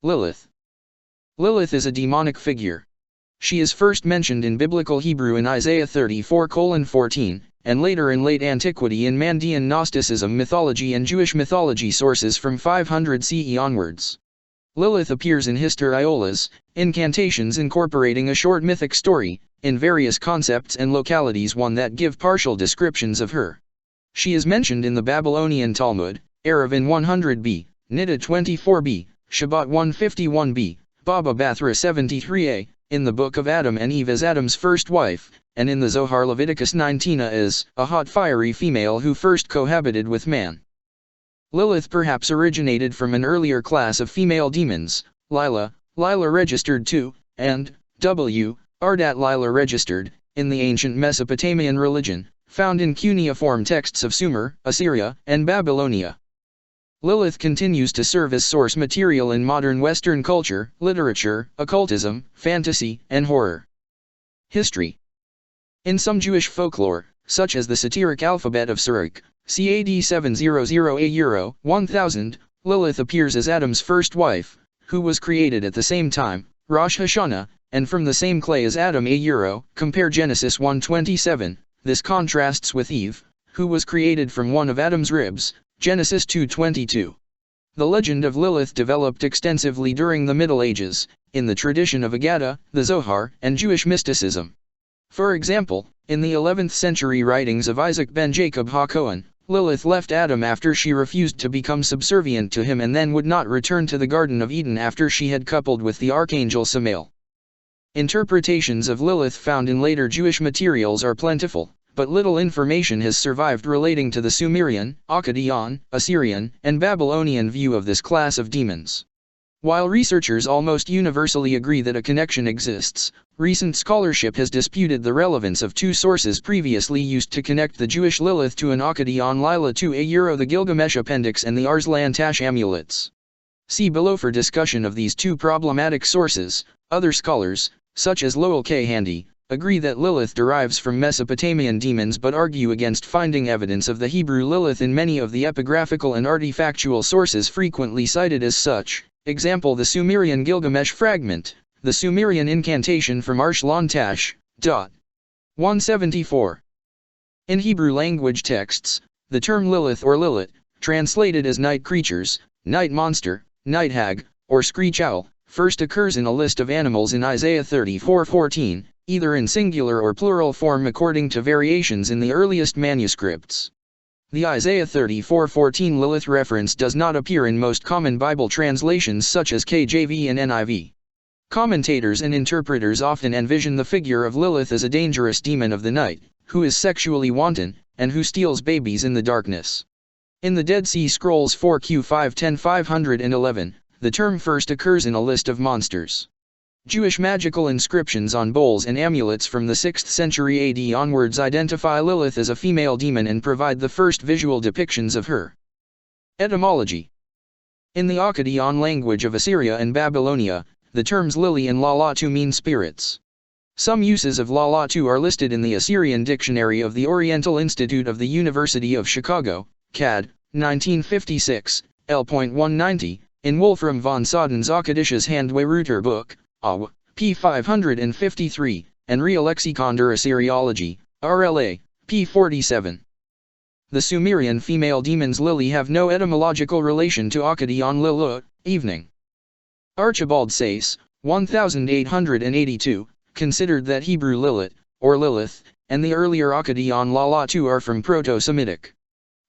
Lilith. Lilith is a demonic figure. She is first mentioned in Biblical Hebrew in Isaiah 34:14, and later in late antiquity in Mandean Gnosticism mythology and Jewish mythology sources from 500 CE onwards. Lilith appears in historiolas, incantations incorporating a short mythic story, in various concepts and localities one that give partial descriptions of her. She is mentioned in the Babylonian Talmud, Eruvin 100b, Niddah 24b, Shabbat 151b, Baba Bathra 73a, in the Book of Adam and Eve as Adam's first wife, and in the Zohar Leviticus 19 as a hot fiery female who first cohabited with man. Lilith perhaps originated from an earlier class of female demons, Lila registered 2, and W, Ardat Lila registered, in the ancient Mesopotamian religion, found in cuneiform texts of Sumer, Assyria, and Babylonia. Lilith continues to serve as source material in modern Western culture, literature, occultism, fantasy, and horror. History. In some Jewish folklore, such as the satiric alphabet of Sirach, CAD 700 1000, Lilith appears as Adam's first wife, who was created at the same time, Rosh Hashanah, and from the same clay as Adam compare Genesis 1:27. This contrasts with Eve, who was created from one of Adam's ribs, Genesis 2:22. The legend of Lilith developed extensively during the Middle Ages, in the tradition of Agadah, the Zohar, and Jewish mysticism. For example, in the 11th century writings of Isaac ben Jacob HaKohen, Lilith left Adam after she refused to become subservient to him and then would not return to the Garden of Eden after she had coupled with the archangel Samael. Interpretations of Lilith found in later Jewish materials are plentiful, but little information has survived relating to the Sumerian, Akkadian, Assyrian, and Babylonian view of this class of demons. While researchers almost universally agree that a connection exists, recent scholarship has disputed the relevance of two sources previously used to connect the Jewish Lilith to an Akkadian Lila to the Gilgamesh Appendix and the Arslan Tash amulets. See below for discussion of these two problematic sources. Other scholars, such as Lowell K. Handy, agree that Lilith derives from Mesopotamian demons but argue against finding evidence of the Hebrew Lilith in many of the epigraphical and artifactual sources frequently cited as such. Example: the Sumerian Gilgamesh fragment, the Sumerian incantation from Arslan Tash. 174. In Hebrew language texts, the term Lilith or Lilit, translated as night creatures, night monster, night hag, or screech owl, first occurs in a list of animals in Isaiah 34:14, either in singular or plural form according to variations in the earliest manuscripts. The Isaiah 34:14 Lilith reference does not appear in most common Bible translations such as KJV and NIV. Commentators and interpreters often envision the figure of Lilith as a dangerous demon of the night, who is sexually wanton, and who steals babies in the darkness. In the Dead Sea Scrolls 4Q 510-511, the term first occurs in a list of monsters. Jewish magical inscriptions on bowls and amulets from the 6th century AD onwards identify Lilith as a female demon and provide the first visual depictions of her. Etymology. In the Akkadian language of Assyria and Babylonia, the terms Lili and Lalatu mean spirits. Some uses of Lalatu are listed in the Assyrian Dictionary of the Oriental Institute of the University of Chicago, CAD, 1956, L.190, in Wolfram von Soden's Akkadisches Handwerker book, AW, p. 553, and Real Lexicon der Assyriologie, RLA, p. 47. The Sumerian female demons Lili have no etymological relation to Akkadian Lilut, evening. Archibald Sayce, 1882, considered that Hebrew Lilit, or Lilith, and the earlier Akkadian Lalatu are from Proto-Semitic.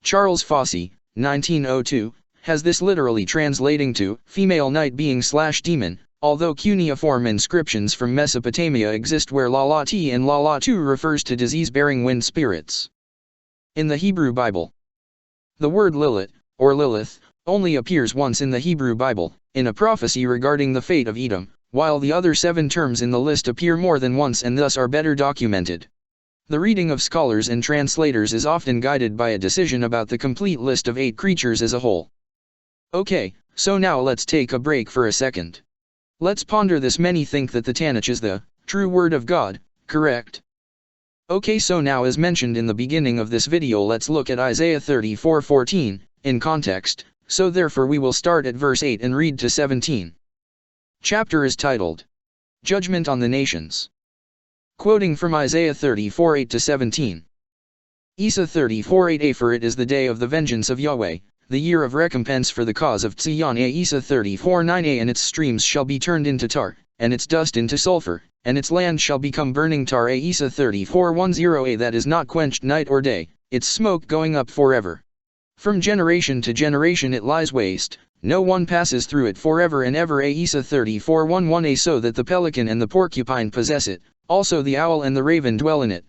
Charles Fossey, 1902, has this literally translating to female night being/demon, although cuneiform inscriptions from Mesopotamia exist where Lalati and Lalatu refers to disease-bearing wind spirits. In the Hebrew Bible, the word Lilit, or Lilith, only appears once in the Hebrew Bible, in a prophecy regarding the fate of Edom, while the other 7 terms in the list appear more than once and thus are better documented. The reading of scholars and translators is often guided by a decision about the complete list of 8 creatures as a whole. Okay, so now let's take a break for a second. Let's ponder this. Many think that the Tanakh is the true word of God, correct? Okay, so now as mentioned in the beginning of this video, let's look at Isaiah 34:14, in context, so therefore we will start at verse 8 and read to 17. Chapter is titled, Judgment on the Nations. Quoting from Isaiah 34:8-17. Isa 34:8a For it is the day of the vengeance of Yahweh, the year of recompense for the cause of Tzion. Isa 34:9a And its streams shall be turned into tar, and its dust into sulfur, and its land shall become burning tar. Isa 34:10a That is not quenched night or day, its smoke going up forever. From generation to generation it lies waste, no one passes through it forever and ever. Isa 34:11a So that the pelican and the porcupine possess it, also the owl and the raven dwell in it.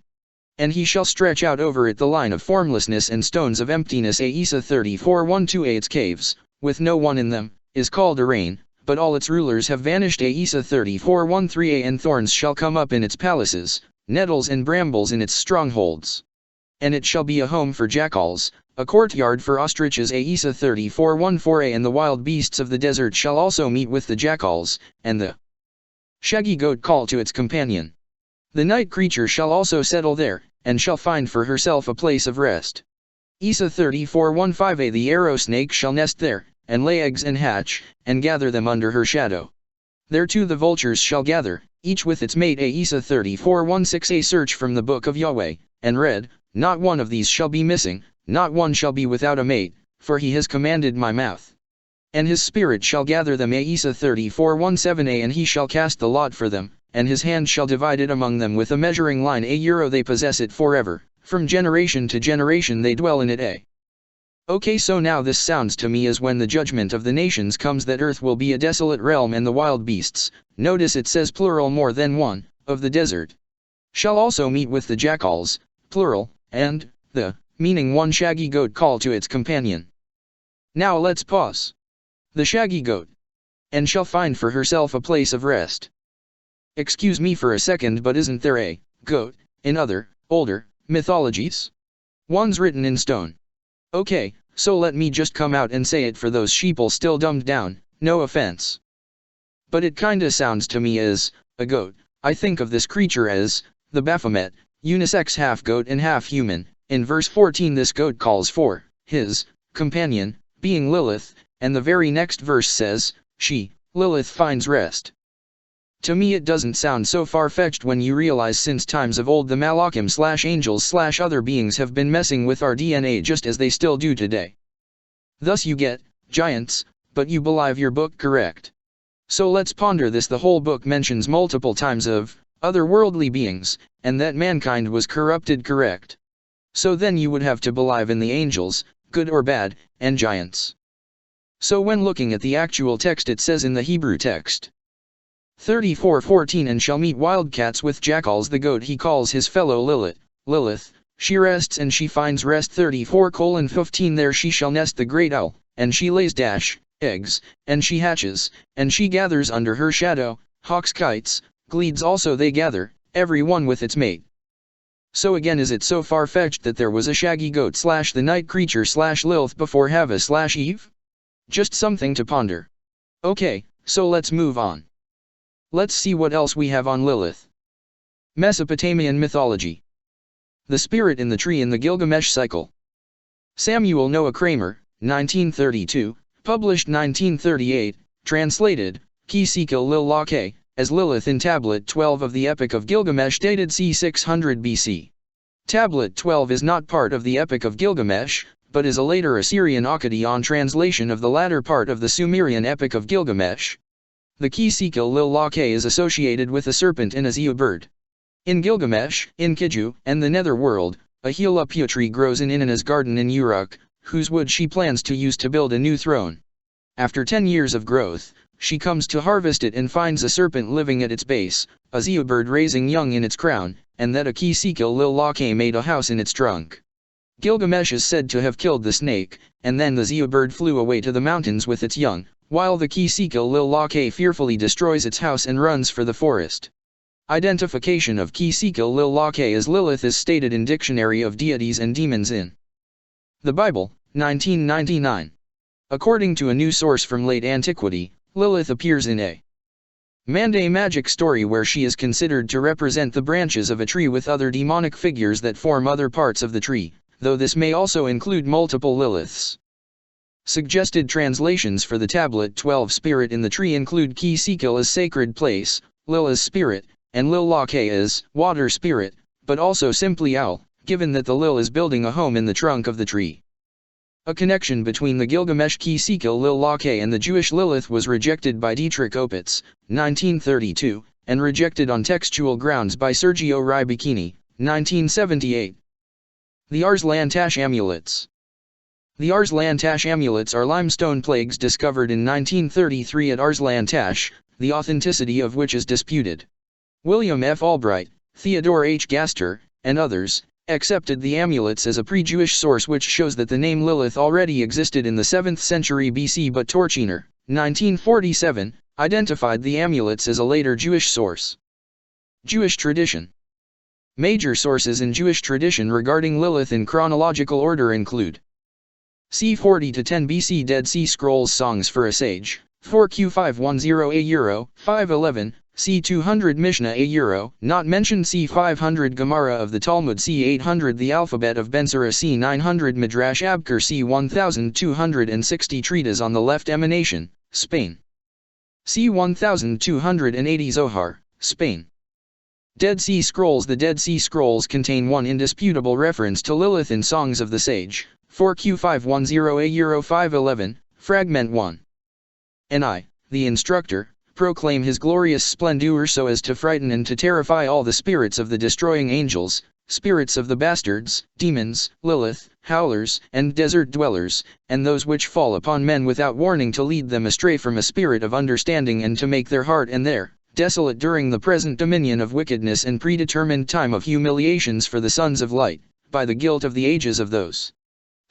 And he shall stretch out over it the line of formlessness and stones of emptiness. Isa 34:12a Its caves, with no one in them, is called a rain, but all its rulers have vanished. Isa 34:13a And thorns shall come up in its palaces, nettles and brambles in its strongholds. And it shall be a home for jackals, a courtyard for ostriches. Isa 34:14a And the wild beasts of the desert shall also meet with the jackals, and the shaggy goat call to its companion. The night creature shall also settle there, and shall find for herself a place of rest. Isa 34:15a The arrow snake shall nest there, and lay eggs and hatch, and gather them under her shadow. There too the vultures shall gather, each with its mate. Isa 34:16a Search from the book of Yahweh, and read, not one of these shall be missing, not one shall be without a mate, for he has commanded my mouth. And his spirit shall gather them. Isa 34:17a And he shall cast the lot for them, and his hand shall divide it among them with a measuring line. They possess it forever, from generation to generation they dwell in it. Okay, so now this sounds to me as when the judgment of the nations comes, that earth will be a desolate realm, and the wild beasts, notice it says plural more than one, of the desert, shall also meet with the jackals, plural, and the, meaning one shaggy goat call to its companion. Now let's pause. The shaggy goat, and shall find for herself a place of rest. Excuse me for a second, but isn't there a goat in other, older mythologies? One's written in stone. Okay, so let me just come out and say it for those sheeple still dumbed down, no offense. But it kinda sounds to me as a goat. I think of this creature as the Baphomet, unisex, half goat and half human. In verse 14 this goat calls for his companion, being Lilith, and the very next verse says, she, Lilith, finds rest. To me it doesn't sound so far-fetched when you realize since times of old the Malachim/angels/other beings have been messing with our DNA just as they still do today. Thus you get giants, but you believe your book correct. So let's ponder this. The whole book mentions multiple times of otherworldly beings, and that mankind was corrupted, correct? So then you would have to believe in the angels, good or bad, and giants. So when looking at the actual text, it says in the Hebrew text 34:14 And shall meet wildcats with jackals. The goat he calls his fellow Lilith, she rests and she finds rest. 34:15 There she shall nest the great owl, and she lays eggs, and she hatches, and she gathers under her shadow, hawks, kites, gleeds also they gather, every one with its mate. So again, is it so far-fetched that there was a shaggy goat / the night creature / Lilith before Hava / Eve? Just something to ponder. Okay, so let's move on. Let's see what else we have on Lilith. Mesopotamian mythology. The spirit in the tree in the Gilgamesh cycle. Samuel Noah Kramer, 1932, published 1938, translated, Kisikil Lil Lake, as Lilith in Tablet 12 of the Epic of Gilgamesh dated c. 600 BC. Tablet 12 is not part of the Epic of Gilgamesh, but is a later Assyrian Akkadian translation of the latter part of the Sumerian Epic of Gilgamesh. The Kisikil Lil Lake is associated with a serpent and a zeo bird. In Gilgamesh, in Kiju, and the netherworld, a Helupia tree grows in Inanna's garden in Uruk, whose wood she plans to use to build a new throne. After 10 years of growth, she comes to harvest it and finds a serpent living at its base, a zeo bird raising young in its crown, and that a Kisikil Lil Lake made a house in its trunk. Gilgamesh is said to have killed the snake, and then the zeo bird flew away to the mountains with its young, while the Kisikil Lil Lake fearfully destroys its house and runs for the forest. Identification of Kisikil Lil Lake as Lilith is stated in Dictionary of Deities and Demons in the Bible, 1999. According to a new source from late antiquity, Lilith appears in a Mande magic story where she is considered to represent the branches of a tree with other demonic figures that form other parts of the tree, though this may also include multiple Liliths. Suggested translations for the tablet 12 spirit in the tree include Ki Sikil as sacred place, Lil as spirit, and Lil Lake as water spirit, but also simply owl, given that the Lil is building a home in the trunk of the tree. A connection between the Gilgamesh Ki Sikil Lil Lake and the Jewish Lilith was rejected by Dietrich Opitz, 1932, and rejected on textual grounds by Sergio Rybicini, 1978. The Arslan Tash Amulets. The Arslan Tash amulets are limestone plagues discovered in 1933 at Arslan Tash, the authenticity of which is disputed. William F. Albright, Theodore H. Gaster, and others, accepted the amulets as a pre-Jewish source, which shows that the name Lilith already existed in the 7th century BC, but Torchiner, 1947, identified the amulets as a later Jewish source. Jewish tradition. Major sources in Jewish tradition regarding Lilith in chronological order include c. 40 to 10 BC Dead Sea Scrolls Songs for a Sage, 4Q510 a €511, c. 200 Mishnah a not mentioned, c. 500 Gemara of the Talmud, c. 800 The Alphabet of Ben-Sira, c. 900 Midrash Abkar, c. 1260 Treatise on the Left Emanation, Spain. c. 1280 Zohar, Spain. Dead Sea Scrolls. The Dead Sea Scrolls contain one indisputable reference to Lilith in Songs of the Sage, 4Q510 a €511, Fragment 1. And I, the instructor, proclaim his glorious splendor so as to frighten and to terrify all the spirits of the destroying angels, spirits of the bastards, demons, Lilith, howlers, and desert dwellers, and those which fall upon men without warning, to lead them astray from a spirit of understanding, and to make their heart and their desolate during the present dominion of wickedness and predetermined time of humiliations for the sons of light, by the guilt of the ages of those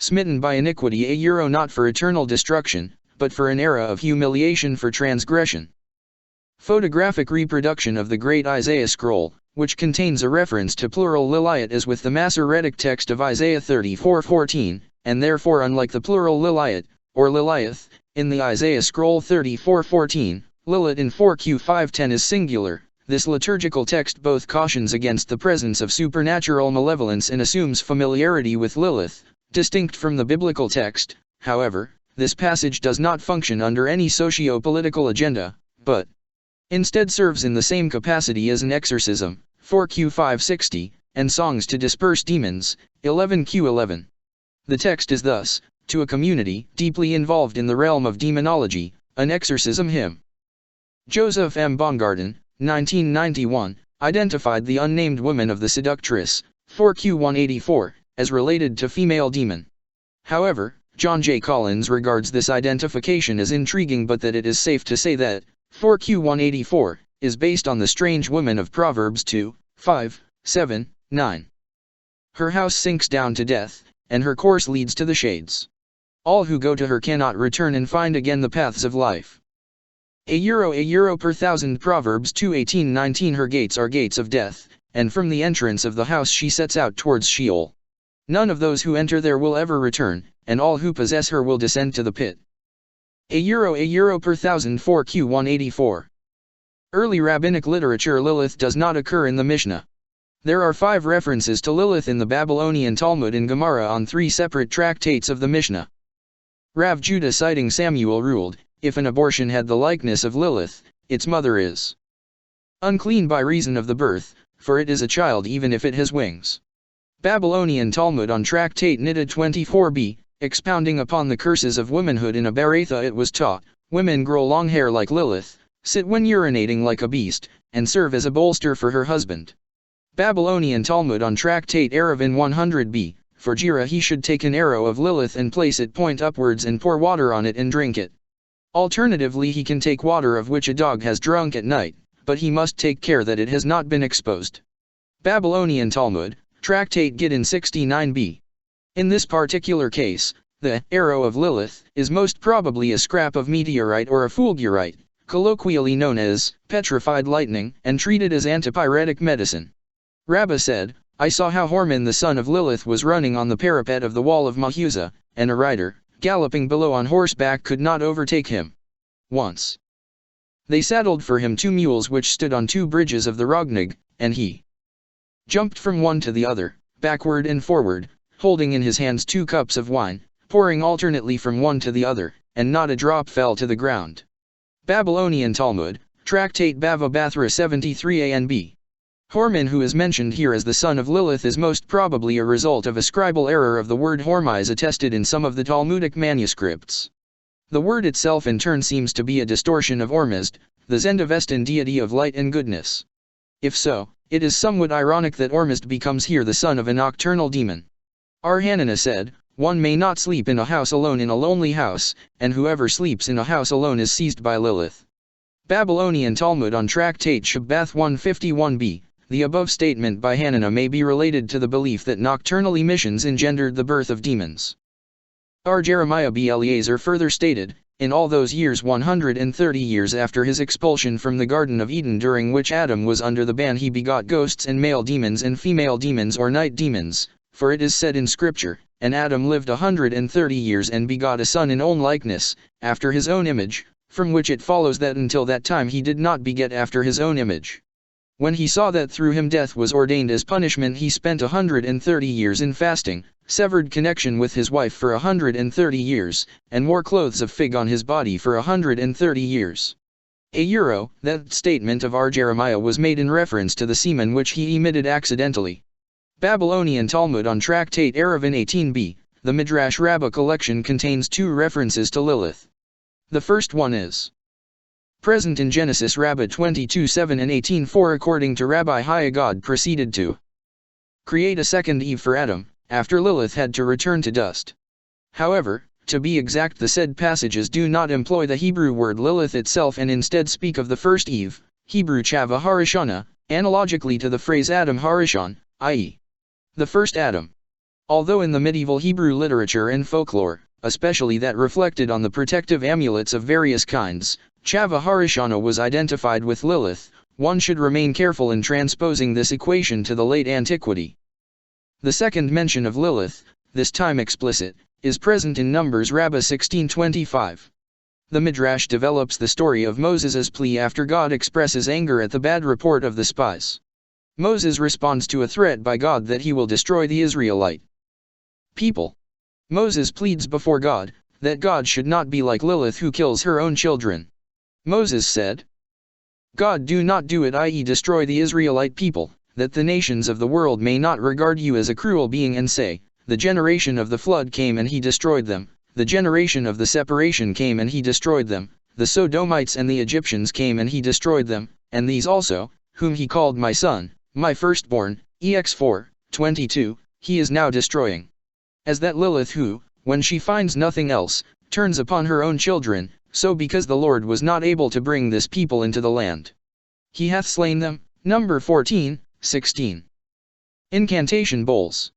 smitten by iniquity a not for eternal destruction, but for an era of humiliation for transgression. Photographic reproduction of the Great Isaiah Scroll, which contains a reference to plural Liliat as with the Masoretic text of Isaiah 34:14, and therefore unlike the plural Liliat, or Liliath, in the Isaiah Scroll 34:14, Lilith in 4Q510 is singular. This liturgical text both cautions against the presence of supernatural malevolence and assumes familiarity with Lilith, distinct from the biblical text. However, this passage does not function under any socio-political agenda, but instead serves in the same capacity as an exorcism, 4Q560, and songs to disperse demons, 11Q11. The text is thus, to a community deeply involved in the realm of demonology, an exorcism hymn. Joseph M. Baumgarten, 1991, identified the unnamed woman of the seductress, 4Q184, as related to female demon. However, John J. Collins regards this identification as intriguing, but that it is safe to say that 4Q184 is based on the strange woman of Proverbs 2, 5, 7, 9. Her house sinks down to death, and her course leads to the shades. All who go to her cannot return and find again the paths of life. A euro per thousand. Proverbs 2:18-19. Her gates are gates of death, and from the entrance of the house she sets out towards Sheol. None of those who enter there will ever return, and all who possess her will descend to the pit. A euro per thousand. 4Q184. Early rabbinic literature. Lilith does not occur in the Mishnah. There are 5 references to Lilith in the Babylonian Talmud and Gemara on 3 separate tractates of the Mishnah. Rav Judah, citing Samuel, ruled, if an abortion had the likeness of Lilith, its mother is unclean by reason of the birth, for it is a child even if it has wings. Babylonian Talmud on Tractate Niddah 24b, expounding upon the curses of womanhood in a Baratha, it was taught, women grow long hair like Lilith, sit when urinating like a beast, and serve as a bolster for her husband. Babylonian Talmud on Tractate Eruvin 100b, for Jira he should take an arrow of Lilith and place it point upwards and pour water on it and drink it. Alternatively he can take water of which a dog has drunk at night, but he must take care that it has not been exposed. Babylonian Talmud, Tractate Gittin 69b. In this particular case, the arrow of Lilith is most probably a scrap of meteorite or a fulgurite, colloquially known as petrified lightning, and treated as antipyretic medicine. Rabbah said, I saw how Horman the son of Lilith was running on the parapet of the wall of Mahuza, and a rider, galloping below on horseback, could not overtake him. Once they saddled for him 2 mules which stood on 2 bridges of the Rognig, and he jumped from one to the other, backward and forward, holding in his hands 2 cups of wine, pouring alternately from one to the other, and not a drop fell to the ground. Babylonian Talmud, Tractate Bava Bathra 73a and b. Horman, who is mentioned here as the son of Lilith, is most probably a result of a scribal error of the word Hormizd attested in some of the Talmudic manuscripts. The word itself in turn seems to be a distortion of Ormizd, the Zendavestan deity of light and goodness. If so, it is somewhat ironic that Ormizd becomes here the son of a nocturnal demon. R. Hanina said, "One may not sleep in a house alone in a lonely house, and whoever sleeps in a house alone is seized by Lilith." Babylonian Talmud on Tractate Shabbath 151b. The above statement by Hanina may be related to the belief that nocturnal emissions engendered the birth of demons. R. Jeremiah B. Eliezer further stated, "In all those years 130 years after his expulsion from the Garden of Eden, during which Adam was under the ban, he begot ghosts and male demons and female demons or night demons, for it is said in Scripture, and Adam lived 130 years and begot a son in own likeness, after his own image, from which it follows that until that time he did not beget after his own image. When he saw that through him death was ordained as punishment, he spent 130 years in fasting, severed connection with his wife for 130 years, and wore clothes of fig on his body for 130 years. That statement of R. Jeremiah was made in reference to the semen which he emitted accidentally. Babylonian Talmud on Tractate Eruvin 18b, the Midrash Rabbah collection contains two references to Lilith. The first one is present in Genesis Rabbah 22:7 and 18:4. According to Rabbi Haya, God proceeded to create a second Eve for Adam, after Lilith had to return to dust. However, to be exact, the said passages do not employ the Hebrew word Lilith itself and instead speak of the first Eve, Hebrew Chava Harishana, analogically to the phrase Adam Harishon, i.e. the first Adam. Although in the medieval Hebrew literature and folklore, especially that reflected on the protective amulets of various kinds, Chava Harishana was identified with Lilith, one should remain careful in transposing this equation to the late antiquity. The second mention of Lilith, this time explicit, is present in Numbers Rabbah 16:25. The Midrash develops the story of Moses' plea after God expresses anger at the bad report of the spies. Moses responds to a threat by God that he will destroy the Israelite people. Moses pleads before God that God should not be like Lilith, who kills her own children. Moses said, "God, do not do it, i.e. destroy the Israelite people, that the nations of the world may not regard you as a cruel being and say, the generation of the flood came and he destroyed them, the generation of the separation came and he destroyed them, the Sodomites and the Egyptians came and he destroyed them, and these also, whom he called my son, my firstborn, ex 4:22, he is now destroying. As that Lilith who, when she finds nothing else, turns upon her own children, so because the Lord was not able to bring this people into the land, he hath slain them." Number 14:16. Incantation bowls.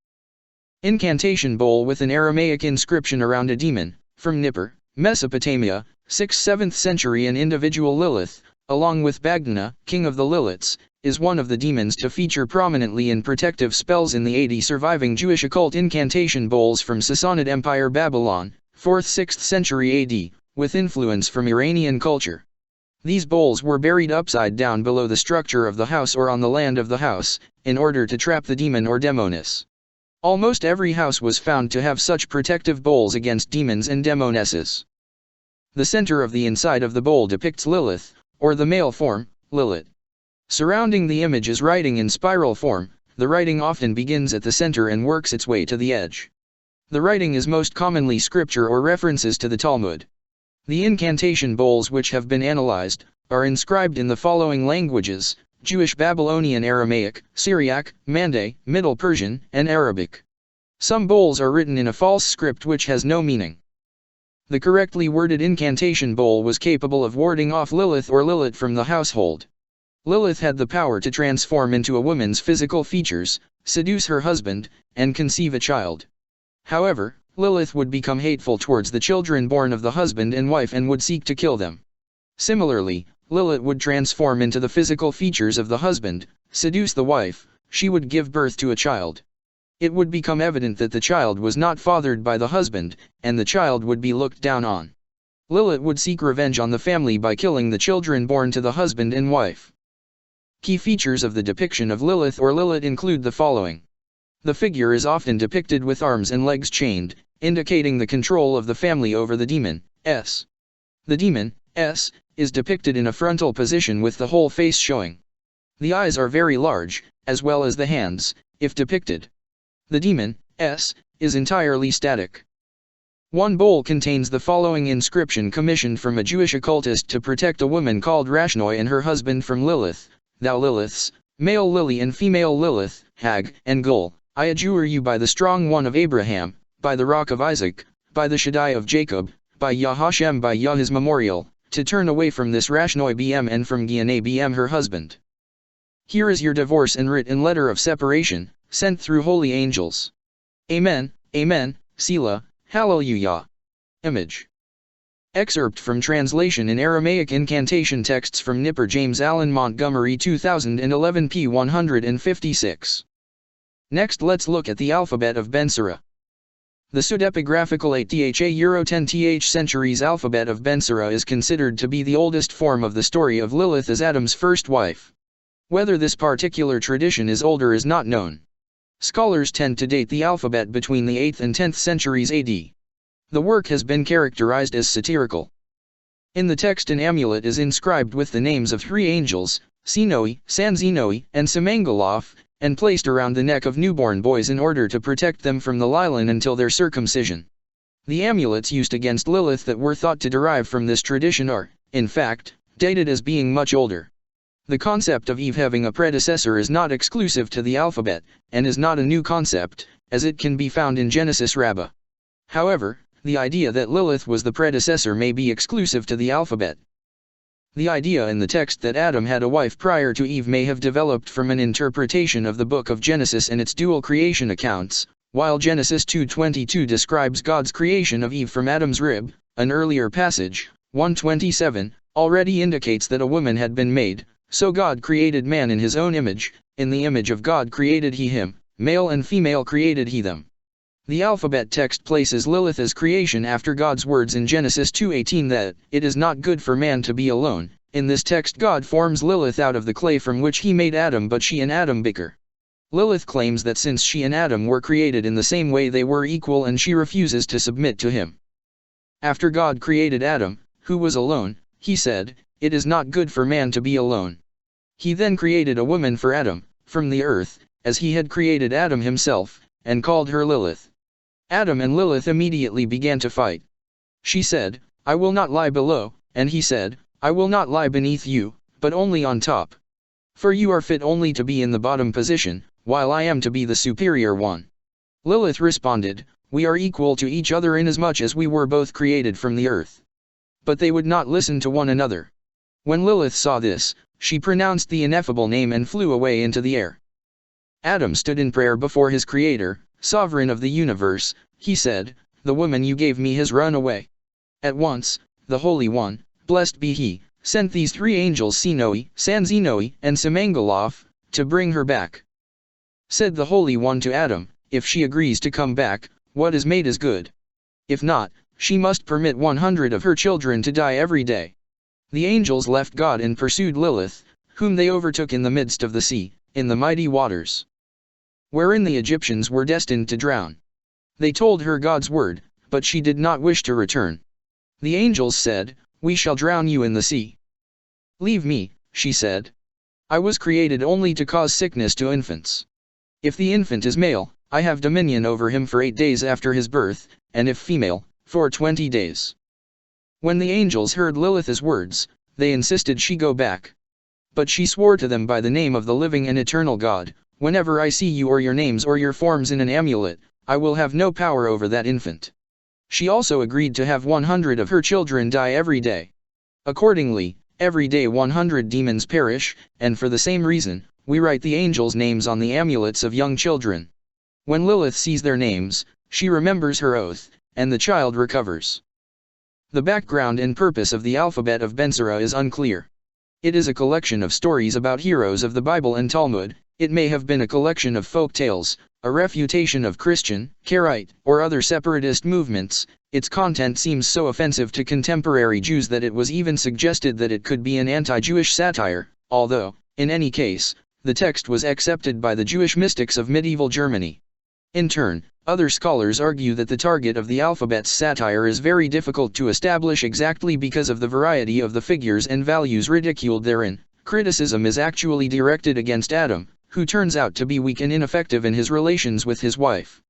Incantation bowl with an Aramaic inscription around a demon, from Nippur, Mesopotamia, 6th-7th century. An individual Lilith, along with Bagdana, king of the Liliths, is one of the demons to feature prominently in protective spells in the 80 surviving Jewish occult incantation bowls from Sassanid Empire Babylon, 4th-6th century AD, with influence from Iranian culture. These bowls were buried upside down below the structure of the house or on the land of the house, in order to trap the demon or demoness. Almost every house was found to have such protective bowls against demons and demonesses. The center of the inside of the bowl depicts Lilith, or the male form, Lilith. Surrounding the image is writing in spiral form. The writing often begins at the center and works its way to the edge. The writing is most commonly scripture or references to the Talmud. The incantation bowls which have been analyzed are inscribed in the following languages: Jewish, Babylonian, Aramaic, Syriac, Mande, Middle Persian, and Arabic. Some bowls are written in a false script which has no meaning. The correctly worded incantation bowl was capable of warding off Lilith or Lilith from the household. Lilith had the power to transform into a woman's physical features, seduce her husband, and conceive a child. However, Lilith would become hateful towards the children born of the husband and wife and would seek to kill them. Similarly, Lilith would transform into the physical features of the husband, seduce the wife, she would give birth to a child. It would become evident that the child was not fathered by the husband, and the child would be looked down on. Lilith would seek revenge on the family by killing the children born to the husband and wife. Key features of the depiction of Lilith or Lilith include the following. The figure is often depicted with arms and legs chained, indicating the control of the family over the demon, S. The demon, S, is depicted in a frontal position with the whole face showing. The eyes are very large, as well as the hands, if depicted. The demon, S, is entirely static. One bowl contains the following inscription commissioned from a Jewish occultist to protect a woman called Rashnoi and her husband from Lilith. Thou Liliths, male Lily and female Lilith, Hag, and Gul, I adjure you by the strong one of Abraham, by the rock of Isaac, by the Shaddai of Jacob, by Yahashem, by Yah his memorial, to turn away from this Rashnoi bm and from Gianeh bm her husband. Here is your divorce and writ and letter of separation, sent through holy angels. Amen, Amen, Selah, Hallelujah. Image. Excerpt from translation in Aramaic incantation texts from Nipper James Allen Montgomery 2011 p. 156. Next let's look at the alphabet of Ben-Sira. The pseudepigraphical 8th-10th centuries alphabet of Ben-Sira is considered to be the oldest form of the story of Lilith as Adam's first wife. Whether this particular tradition is older is not known. Scholars tend to date the alphabet between the 8th and 10th centuries AD. The work has been characterized as satirical. In the text an amulet is inscribed with the names of 3 angels, Sinoi, Sanzinoi, and Semengaloth, and placed around the neck of newborn boys in order to protect them from the Lilan until their circumcision. The amulets used against Lilith that were thought to derive from this tradition are, in fact, dated as being much older. The concept of Eve having a predecessor is not exclusive to the alphabet, and is not a new concept, as it can be found in Genesis Rabbah. However, the idea that Lilith was the predecessor may be exclusive to the alphabet. The idea in the text that Adam had a wife prior to Eve may have developed from an interpretation of the book of Genesis and its dual creation accounts. While Genesis 2:22 describes God's creation of Eve from Adam's rib, an earlier passage, 1:27, already indicates that a woman had been made. So God created man in his own image, in the image of God created he him, male and female created he them. The alphabet text places Lilith as creation after God's words in Genesis 2:18 that, it is not good for man to be alone. In this text God forms Lilith out of the clay from which he made Adam, but she and Adam bicker. Lilith claims that since she and Adam were created in the same way they were equal, and she refuses to submit to him. After God created Adam, who was alone, he said, it is not good for man to be alone. He then created a woman for Adam, from the earth, as he had created Adam himself, and called her Lilith. Adam and Lilith immediately began to fight. She said, I will not lie below, and he said, I will not lie beneath you, but only on top. For you are fit only to be in the bottom position, while I am to be the superior one. Lilith responded, we are equal to each other inasmuch as we were both created from the earth. But they would not listen to one another. When Lilith saw this, she pronounced the ineffable name and flew away into the air. Adam stood in prayer before his Creator, Sovereign of the universe. He said, the woman you gave me has run away. At once, the Holy One, blessed be he, sent these 3 angels Sinoi, Sanzinoi, and Semengaloth, to bring her back. Said the Holy One to Adam, if she agrees to come back, what is made is good. If not, she must permit 100 of her children to die every day. The angels left God and pursued Lilith, whom they overtook in the midst of the sea, in the mighty waters, wherein the Egyptians were destined to drown. They told her God's word, but she did not wish to return. The angels said, we shall drown you in the sea. Leave me, she said. I was created only to cause sickness to infants. If the infant is male, I have dominion over him for 8 days after his birth, and if female, for 20 days. When the angels heard Lilith's words, they insisted she go back. But she swore to them by the name of the living and eternal God, whenever I see you or your names or your forms in an amulet, I will have no power over that infant. She also agreed to have 100 of her children die every day. Accordingly, every day 100 demons perish, and for the same reason, we write the angels' names on the amulets of young children. When Lilith sees their names, she remembers her oath, and the child recovers. The background and purpose of the alphabet of Ben-Sira is unclear. It is a collection of stories about heroes of the Bible and Talmud. It may have been a collection of folk tales, a refutation of Christian, Karaite, or other separatist movements. Its content seems so offensive to contemporary Jews that it was even suggested that it could be an anti-Jewish satire, although, in any case, the text was accepted by the Jewish mystics of medieval Germany. In turn, other scholars argue that the target of the alphabet's satire is very difficult to establish exactly because of the variety of the figures and values ridiculed therein. Criticism is actually directed against Adam, who turns out to be weak and ineffective in his relations with his wife.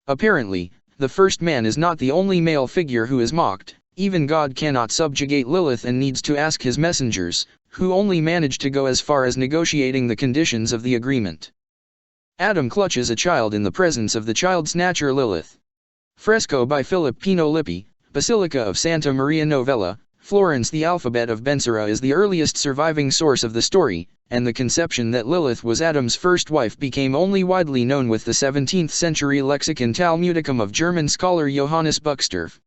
Apparently, the first man is not the only male figure who is mocked. Even God cannot subjugate Lilith and needs to ask his messengers, who only manage to go as far as negotiating the conditions of the agreement. Adam clutches a child in the presence of the child snatcher Lilith. Fresco by Filippino Lippi, Basilica of Santa Maria Novella, Florence. The alphabet of Bensera is the earliest surviving source of the story, and the conception that Lilith was Adam's first wife became only widely known with the 17th-century lexicon Talmudicum of German scholar Johannes Buxtorf.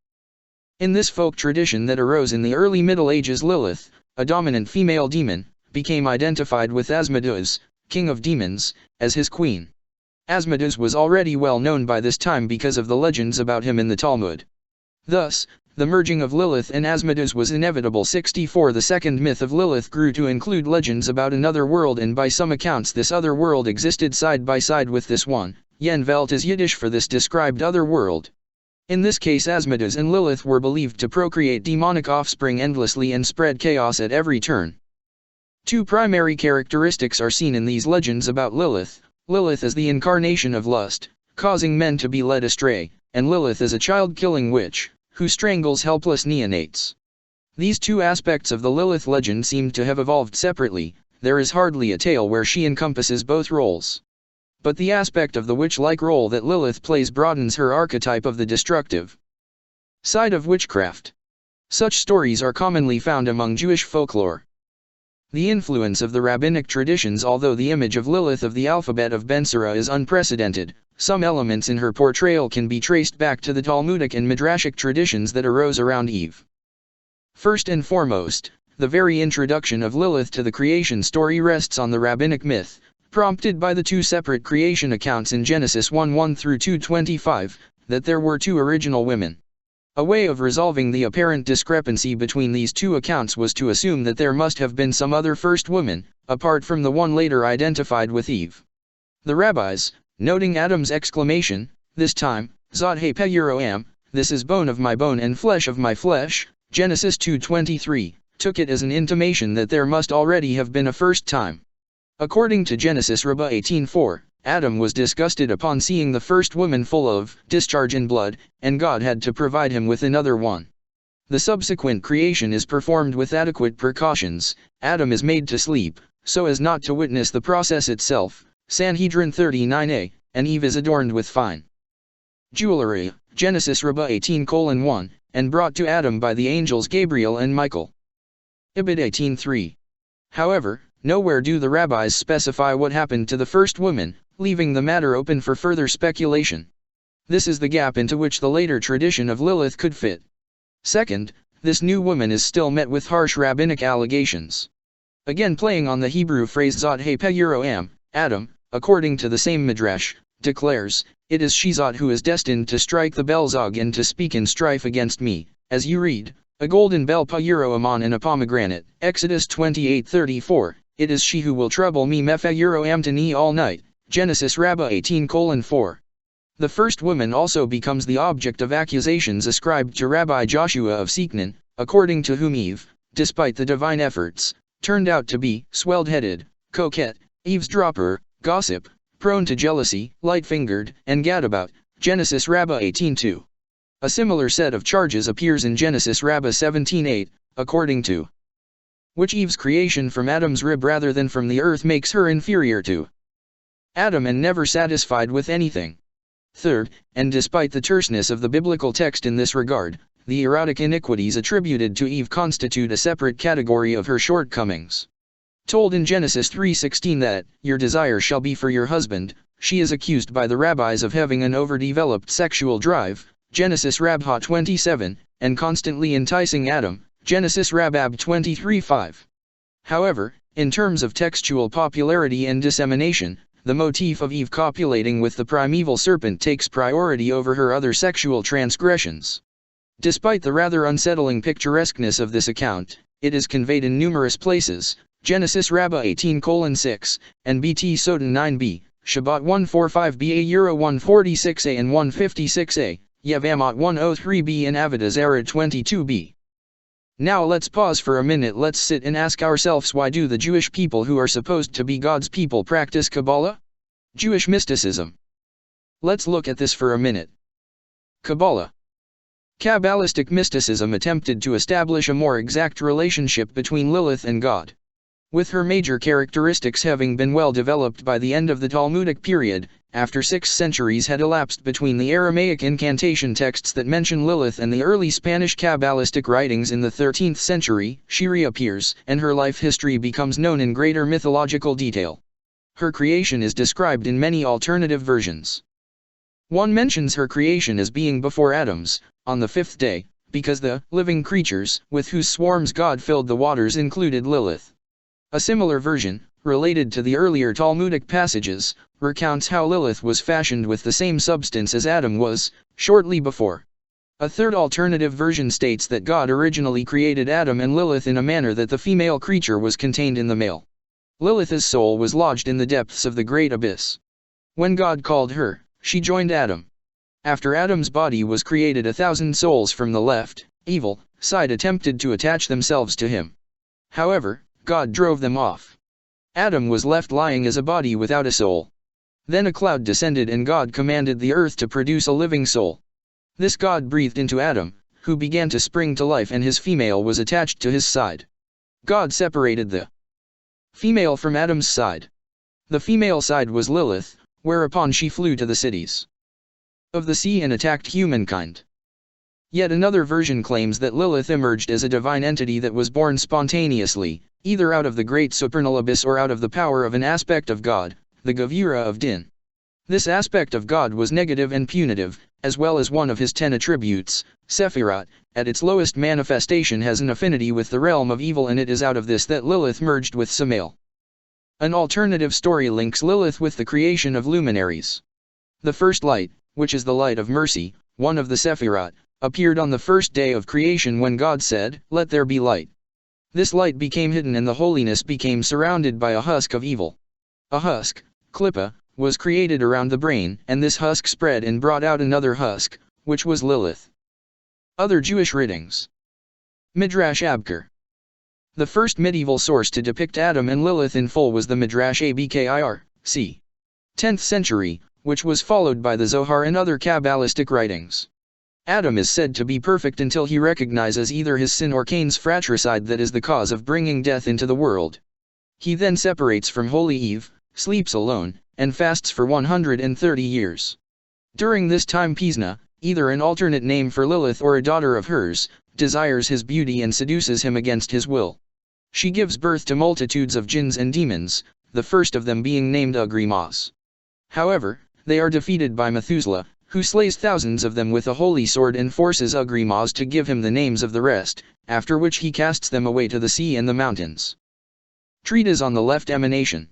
In this folk tradition that arose in the early Middle Ages, Lilith, a dominant female demon, became identified with Asmodeus, king of demons, as his queen. Asmodeus was already well known by this time because of the legends about him in the Talmud. Thus, the merging of Lilith and Asmodeus was inevitable. 64 The second myth of Lilith grew to include legends about another world, and by some accounts this other world existed side by side with this one. Jenwelt is Yiddish for this described other world. In this case, Asmodeus and Lilith were believed to procreate demonic offspring endlessly and spread chaos at every turn. Two primary characteristics are seen in these legends about Lilith. Lilith is the incarnation of lust, causing men to be led astray, and Lilith is a child-killing witch, who strangles helpless neonates. These two aspects of the Lilith legend seem to have evolved separately. There is hardly a tale where she encompasses both roles. But the aspect of the witch-like role that Lilith plays broadens her archetype of the destructive side of witchcraft. Such stories are commonly found among Jewish folklore. The influence of the rabbinic traditions. Although the image of Lilith of the alphabet of Bensera is unprecedented, some elements in her portrayal can be traced back to the Talmudic and Midrashic traditions that arose around Eve. First and foremost, the very introduction of Lilith to the creation story rests on the rabbinic myth, prompted by the two separate creation accounts in Genesis 1:1 through 2:25, that there were two original women. A way of resolving the apparent discrepancy between these two accounts was to assume that there must have been some other first woman, apart from the one later identified with Eve. The rabbis, noting Adam's exclamation, "This time, Zot he Peguroam, this is bone of my bone and flesh of my flesh," Genesis 2:23, took it as an intimation that there must already have been a first time. According to Genesis Rabbah 18:4, Adam was disgusted upon seeing the first woman full of discharge in blood, and God had to provide him with another one. The subsequent creation is performed with adequate precautions. Adam is made to sleep, so as not to witness the process itself, Sanhedrin 39a, and Eve is adorned with fine jewelry, Genesis Rabbah 18:1, and brought to Adam by the angels Gabriel and Michael. Ibid 18:3. However, nowhere do the rabbis specify what happened to the first woman, leaving the matter open for further speculation. This is the gap into which the later tradition of Lilith could fit. Second, this new woman is still met with harsh rabbinic allegations. Again playing on the Hebrew phrase Zot he Peguroam, Adam, according to the same Midrash, declares, "It is she Zot who is destined to strike the Belzog and to speak in strife against me," as you read, "A golden bell Peguroamon and a pomegranate," Exodus 28:34, "It is she who will trouble me Mepheguroam to me all night," Genesis Rabbah 18:4. The first woman also becomes the object of accusations ascribed to Rabbi Joshua of Seeknon, according to whom Eve, despite the divine efforts, turned out to be swelled-headed, coquette, eavesdropper, gossip, prone to jealousy, light-fingered, and gadabout, Genesis Rabbah 18:2. A similar set of charges appears in Genesis Rabbah 17:8, according to which Eve's creation from Adam's rib rather than from the earth makes her inferior to Adam and never satisfied with anything. Third, and despite the terseness of the biblical text in this regard, the erotic iniquities attributed to Eve constitute a separate category of her shortcomings. Told in Genesis 3:16 that, "Your desire shall be for your husband," she is accused by the rabbis of having an overdeveloped sexual drive, Genesis Rabbah 27, and constantly enticing Adam, Genesis Rabbah 23:5. However, in terms of textual popularity and dissemination, the motif of Eve copulating with the primeval serpent takes priority over her other sexual transgressions. Despite the rather unsettling picturesqueness of this account, it is conveyed in numerous places, Genesis Rabbah 18:6, and Bt Sodan 9b, Shabbat 145ba Euro 146a and 156a, Yevamot 103b and Avidas Era 22b. Now let's pause for a minute. Let's sit and ask ourselves, why do the Jewish people who are supposed to be God's people practice Kabbalah? Jewish mysticism. Let's look at this for a minute. Kabbalah. Kabbalistic mysticism attempted to establish a more exact relationship between Lilith and God. With her major characteristics having been well developed by the end of the Talmudic period, after 6 centuries had elapsed between the Aramaic incantation texts that mention Lilith and the early Spanish Kabbalistic writings in the 13th century, she reappears, and her life history becomes known in greater mythological detail. Her creation is described in many alternative versions. One mentions her creation as being before Adam's, on the 5th day, because the living creatures with whose swarms God filled the waters included Lilith. A similar version, related to the earlier Talmudic passages, recounts how Lilith was fashioned with the same substance as Adam was, shortly before. A third alternative version states that God originally created Adam and Lilith in a manner that the female creature was contained in the male. Lilith's soul was lodged in the depths of the great abyss. When God called her, she joined Adam. After Adam's body was created, 1,000 souls from the left, evil, side attempted to attach themselves to him. However, God drove them off. Adam was left lying as a body without a soul. Then a cloud descended and God commanded the earth to produce a living soul. This God breathed into Adam, who began to spring to life, and his female was attached to his side. God separated the female from Adam's side. The female side was Lilith, whereupon she flew to the cities of the sea and attacked humankind. Yet another version claims that Lilith emerged as a divine entity that was born spontaneously, either out of the great supernal abyss or out of the power of an aspect of God, the Gevura of Din. This aspect of God was negative and punitive, as well as one of his 10 attributes, Sephirot, at its lowest manifestation has an affinity with the realm of evil, and it is out of this that Lilith merged with Samael. An alternative story links Lilith with the creation of luminaries. The first light, which is the light of mercy, one of the Sephirot, appeared on the first day of creation when God said, "Let there be light." This light became hidden and the holiness became surrounded by a husk of evil. A husk, Klippa, was created around the brain, and this husk spread and brought out another husk, which was Lilith. Other Jewish writings. Midrash Abkar. The first medieval source to depict Adam and Lilith in full was the Midrash Abkir, c. 10th century, which was followed by the Zohar and other Kabbalistic writings. Adam is said to be perfect until he recognizes either his sin or Cain's fratricide that is the cause of bringing death into the world. He then separates from Holy Eve, sleeps alone, and fasts for 130 years. During this time Pisna, either an alternate name for Lilith or a daughter of hers, desires his beauty and seduces him against his will. She gives birth to multitudes of jinns and demons, the first of them being named Ugrimas. However, they are defeated by Methuselah, who slays thousands of them with a holy sword and forces Ugrimas to give him the names of the rest, after which he casts them away to the sea and the mountains. Treatise on the Left Emanation.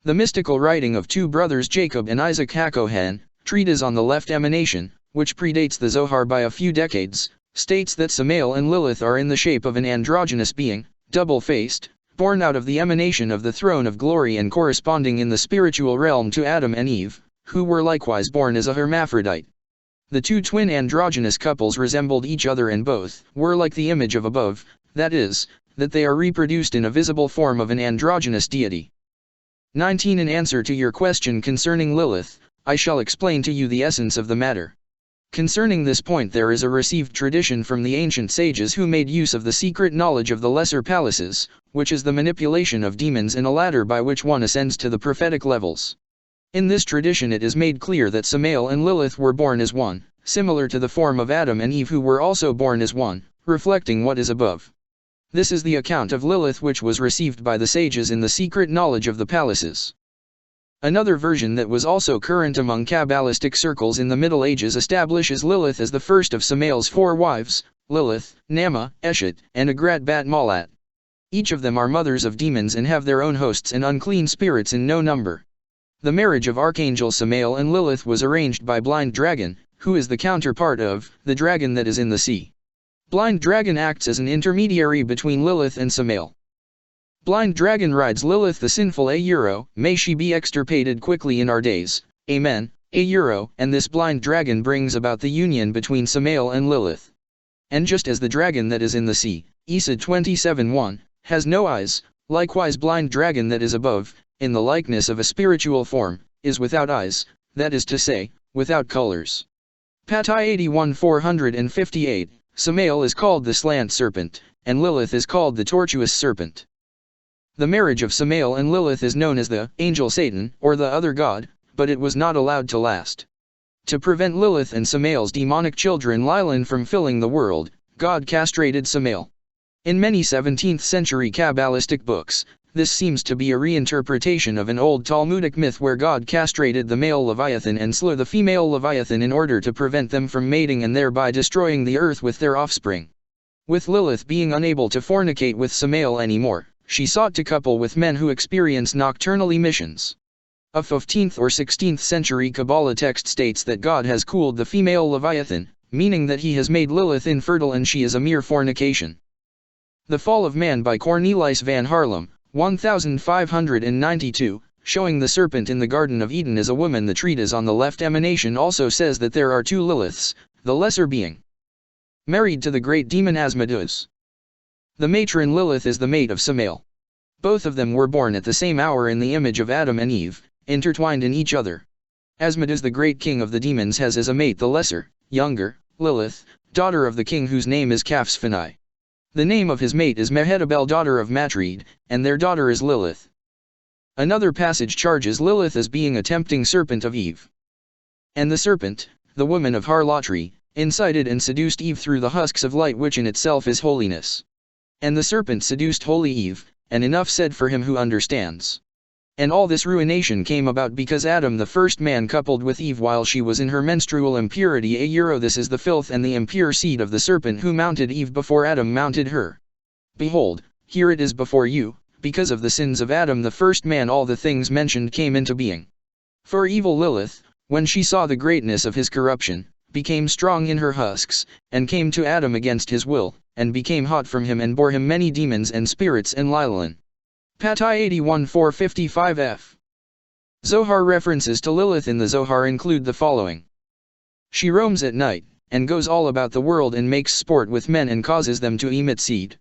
The mystical writing of 2 brothers Jacob and Isaac HaKohen, Treatise on the Left Emanation, which predates the Zohar by a few decades, states that Samael and Lilith are in the shape of an androgynous being, double-faced, born out of the emanation of the throne of glory and corresponding in the spiritual realm to Adam and Eve, who were likewise born as a hermaphrodite. The 2 twin androgynous couples resembled each other and both were like the image of above, that is, that they are reproduced in a visible form of an androgynous deity. 19. In answer to your question concerning Lilith, I shall explain to you the essence of the matter. Concerning this point there is a received tradition from the ancient sages who made use of the secret knowledge of the lesser palaces, which is the manipulation of demons in a ladder by which one ascends to the prophetic levels. In this tradition it is made clear that Samael and Lilith were born as one, similar to the form of Adam and Eve who were also born as one, reflecting what is above. This is the account of Lilith which was received by the sages in the secret knowledge of the palaces. Another version that was also current among Kabbalistic circles in the Middle Ages establishes Lilith as the first of Samael's 4 wives, Lilith, Nama, Eshet, and Agrat Bat Malat. Each of them are mothers of demons and have their own hosts and unclean spirits in no number. The marriage of Archangel Samael and Lilith was arranged by Blind Dragon, who is the counterpart of the dragon that is in the sea. Blind Dragon acts as an intermediary between Lilith and Samael. Blind dragon rides Lilith the sinful may she be extirpated quickly in our days, amen, and this blind dragon brings about the union between Samael and Lilith. And just as the dragon that is in the sea, Esad 27:1, has no eyes, likewise blind dragon that is above, in the likeness of a spiritual form, is without eyes, that is to say, without colors. Pattai 81:458, Samael is called the slant serpent, and Lilith is called the tortuous serpent. The marriage of Samael and Lilith is known as the angel Satan, or the other god, but it was not allowed to last. To prevent Lilith and Samael's demonic children Lilith from filling the world, God castrated Samael. In many 17th century Kabbalistic books, this seems to be a reinterpretation of an old Talmudic myth where God castrated the male Leviathan and slew the female Leviathan in order to prevent them from mating and thereby destroying the earth with their offspring. With Lilith being unable to fornicate with Samael anymore, she sought to couple with men who experience nocturnal emissions. A 15th or 16th century Kabbalah text states that God has cooled the female Leviathan, meaning that he has made Lilith infertile and she is a mere fornication. The Fall of Man by Cornelis van Haarlem, 1592, showing the serpent in the Garden of Eden as a woman. The treatise on the left emanation also says that there are two Liliths, the lesser being married to the great demon Asmodeus. The matron Lilith is the mate of Samael. Both of them were born at the same hour in the image of Adam and Eve, intertwined in each other. Asmodeus, the great king of the demons, has as a mate the lesser, younger, Lilith, daughter of the king whose name is Kafsphani. The name of his mate is Mehetabel, daughter of Matred, and their daughter is Lilith. Another passage charges Lilith as being a tempting serpent of Eve. And the serpent, the woman of harlotry, incited and seduced Eve through the husks of light, which in itself is holiness. And the serpent seduced holy Eve, and enough said for him who understands. And all this ruination came about because Adam the first man coupled with Eve while she was in her menstrual impurity. This is the filth and the impure seed of the serpent who mounted Eve before Adam mounted her. Behold, here it is before you, because of the sins of Adam the first man all the things mentioned came into being. For evil Lilith, when she saw the greatness of his corruption, became strong in her husks, and came to Adam against his will, and became hot from him and bore him many demons and spirits and Lilith. Pattai 81:455f. Zohar references to Lilith in the Zohar include the following. She roams at night, and goes all about the world and makes sport with men and causes them to emit seed.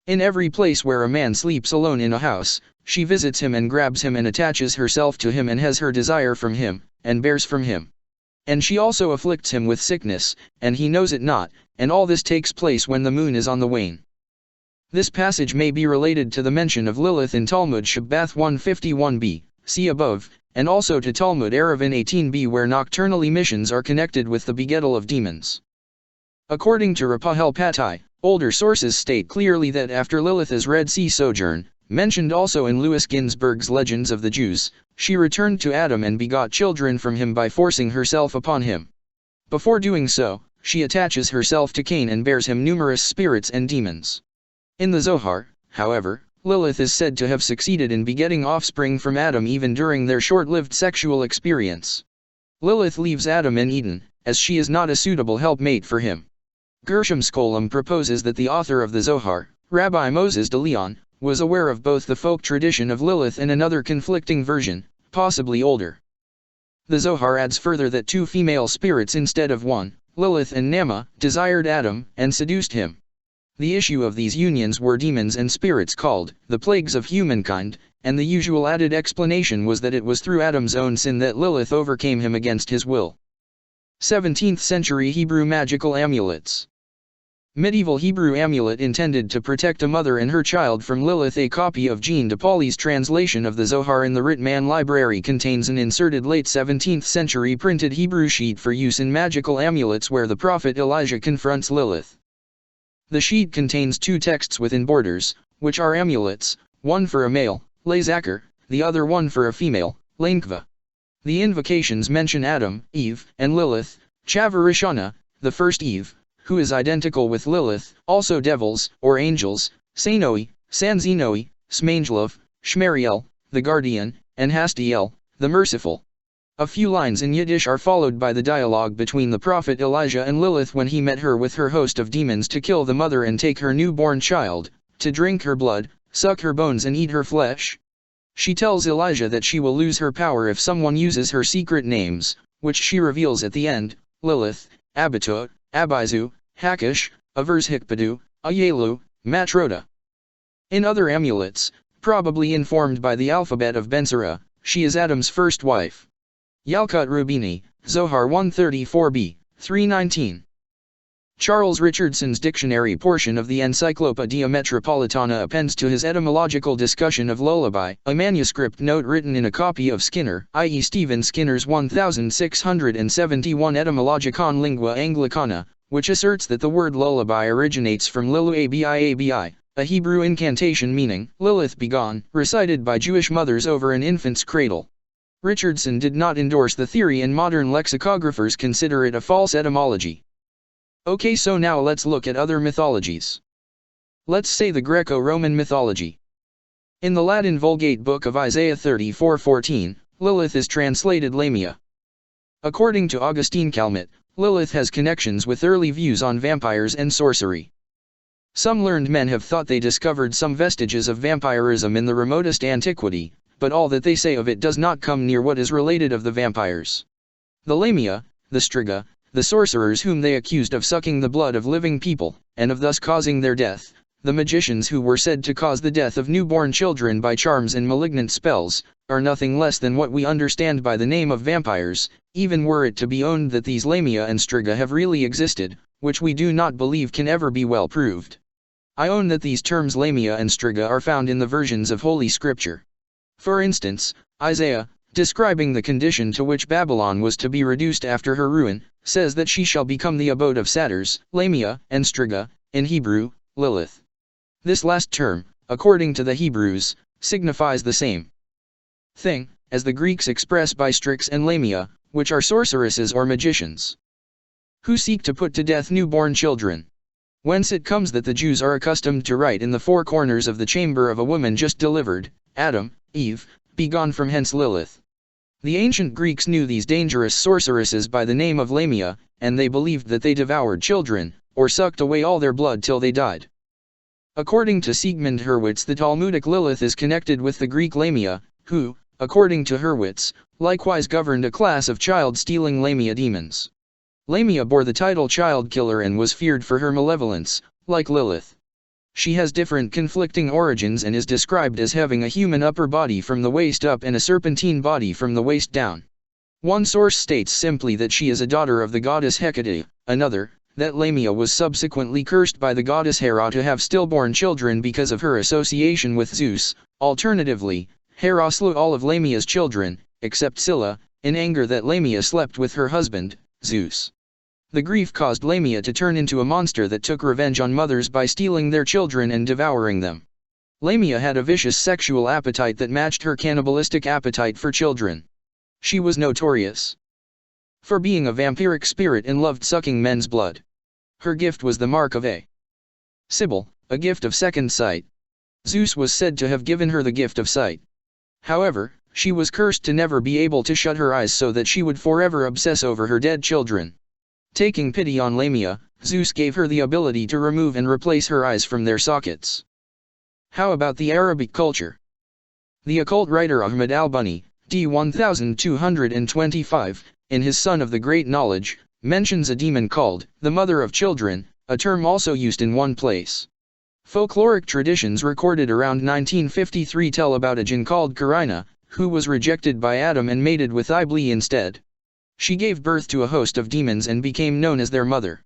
In every place where a man sleeps alone in a house, she visits him and grabs him and attaches herself to him and has her desire from him, and bears from him. And she also afflicts him with sickness, and he knows it not, and all this takes place when the moon is on the wane. This passage may be related to the mention of Lilith in Talmud Shabbath 151b, see above, and also to Talmud Eruvin 18b where nocturnal emissions are connected with the begettal of demons. According to Rapahel Pattai, older sources state clearly that after Lilith's Red Sea sojourn, mentioned also in Louis Ginsburg's Legends of the Jews, she returned to Adam and begot children from him by forcing herself upon him. Before doing so, she attaches herself to Cain and bears him numerous spirits and demons. In the Zohar, however, Lilith is said to have succeeded in begetting offspring from Adam even during their short-lived sexual experience. Lilith leaves Adam in Eden, as she is not a suitable helpmate for him. Gershom Scholem proposes that the author of the Zohar, Rabbi Moses de Leon, was aware of both the folk tradition of Lilith and another conflicting version, possibly older. The Zohar adds further that two female spirits instead of one, Lilith and Nama, desired Adam and seduced him. The issue of these unions were demons and spirits called the plagues of humankind, and the usual added explanation was that it was through Adam's own sin that Lilith overcame him against his will. 17th century Hebrew magical amulets. Medieval Hebrew amulet intended to protect a mother and her child from Lilith. A copy of Jean de Pauly's translation of the Zohar in the Ritman Library contains an inserted late 17th century printed Hebrew sheet for use in magical amulets where the prophet Elijah confronts Lilith. The sheet contains two texts within borders, which are amulets, one for a male, Lezaker, the other one for a female, Lankva. The invocations mention Adam, Eve, and Lilith, Chavarishana, the first Eve, who is identical with Lilith, also devils, or angels, Sainoi, Sanzinoi, Smangelov, Shmariel, the guardian, and Hastiel, the merciful. A few lines in Yiddish are followed by the dialogue between the prophet Elijah and Lilith when he met her with her host of demons to kill the mother and take her newborn child, to drink her blood, suck her bones and eat her flesh? She tells Elijah that she will lose her power if someone uses her secret names, which she reveals at the end: Lilith, Abitu, Abizu, Hakish, Avershikpadu, Ayelu, Matroda. In other amulets, probably informed by the alphabet of Bensera, she is Adam's first wife. Yalkut Rubini, Zohar 134b, 319. Charles Richardson's dictionary portion of the Encyclopaedia Metropolitana appends to his etymological discussion of lullaby a manuscript note written in a copy of Skinner, i.e. Stephen Skinner's 1671 Etymologicon Lingua Anglicana, which asserts that the word lullaby originates from Lilu Abi, a Hebrew incantation meaning, Lilith begone, recited by Jewish mothers over an infant's cradle. Richardson did not endorse the theory, and modern lexicographers consider it a false etymology. Okay, so now let's look at other mythologies. Let's say the Greco-Roman mythology. In the Latin Vulgate book of Isaiah 34:14, Lilith is translated Lamia. According to Augustine Calmet, Lilith has connections with early views on vampires and sorcery. Some learned men have thought they discovered some vestiges of vampirism in the remotest antiquity, but all that they say of it does not come near what is related of the vampires. The Lamia, the Striga, the sorcerers whom they accused of sucking the blood of living people, and of thus causing their death, the magicians who were said to cause the death of newborn children by charms and malignant spells, are nothing less than what we understand by the name of vampires, even were it to be owned that these Lamia and Striga have really existed, which we do not believe can ever be well proved. I own that these terms Lamia and Striga are found in the versions of Holy Scripture. For instance, Isaiah, describing the condition to which Babylon was to be reduced after her ruin, says that she shall become the abode of satyrs, Lamia, and Striga, in Hebrew, Lilith. This last term, according to the Hebrews, signifies the same thing as the Greeks express by Strix and Lamia, which are sorceresses or magicians who seek to put to death newborn children. Whence it comes that the Jews are accustomed to write in the four corners of the chamber of a woman just delivered, Adam, Eve, begone from hence Lilith. The ancient Greeks knew these dangerous sorceresses by the name of Lamia, and they believed that they devoured children, or sucked away all their blood till they died. According to Sigmund Hurwitz, the Talmudic Lilith is connected with the Greek Lamia, who, according to Hurwitz, likewise governed a class of child-stealing Lamia demons. Lamia bore the title child killer and was feared for her malevolence, like Lilith. She has different conflicting origins and is described as having a human upper body from the waist up and a serpentine body from the waist down. One source states simply that she is a daughter of the goddess Hecate, another, that Lamia was subsequently cursed by the goddess Hera to have stillborn children because of her association with Zeus. Alternatively, Hera slew all of Lamia's children, except Scylla, in anger that Lamia slept with her husband, Zeus. The grief caused Lamia to turn into a monster that took revenge on mothers by stealing their children and devouring them. Lamia had a vicious sexual appetite that matched her cannibalistic appetite for children. She was notorious for being a vampiric spirit and loved sucking men's blood. Her gift was the mark of a Sibyl, a gift of second sight. Zeus was said to have given her the gift of sight. However, she was cursed to never be able to shut her eyes so that she would forever obsess over her dead children. Taking pity on Lamia, Zeus gave her the ability to remove and replace her eyes from their sockets. How about the Arabic culture? The occult writer Ahmad al-Buni, d. 1225, in his Son of the Great Knowledge, mentions a demon called the Mother of Children, a term also used in one place. Folkloric traditions recorded around 1953 tell about a jinn called Karina, who was rejected by Adam and mated with Iblis instead. She gave birth to a host of demons and became known as their mother.